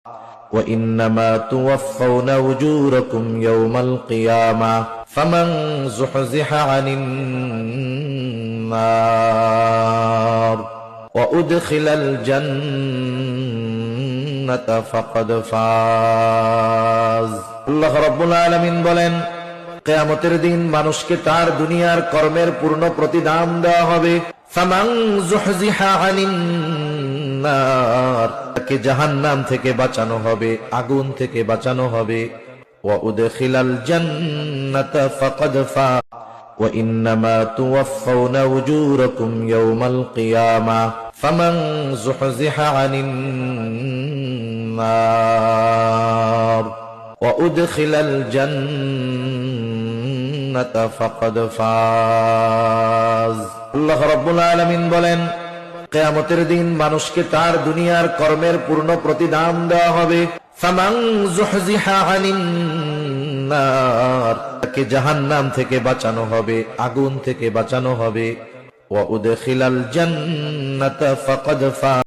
وإنما توفون أجوركم يوم القيامة فمن زحزح عن النار وأدخل الجنة فقد فاز আল্লাহ রাব্বুল আলামিন বলেন, কিয়ামতের দিন মানুষকে তার দুনিয়ার কর্মের পূর্ণ প্রতিদান দেওয়া হবে। ফামান যুহজিহা আনিন নার, তাকে জাহান্নাম থেকে বাঁচানো হবে, আগুন থেকে বাঁচানো হবে। ওয়া উদখিলাল জান্নাতা ফাকাদ ফাজ ওয়া ইন্নামা তুওয়াফাউনা উজুরাকুম ইয়াওমাল কিয়ামাহ ফামান যুহজিহা আনিন নার ওয়া উদখিলাল জান্নাতা ফাকাদ ফাজ। আল্লাহ রাব্বুল আলামিন বলেন, কিয়ামতের দিন মানুষকে তার দুনিয়ার কর্মের পূর্ণ প্রতিদান দেওয়া হবে। ফামান যুহজিহা আনিন নার, তাকে জাহান্নাম থেকে বাঁচানো হবে, আগুন থেকে বাঁচানো হবে। ওয়া উদখিলাল জান্নাতা ফাকাদ ফাজ।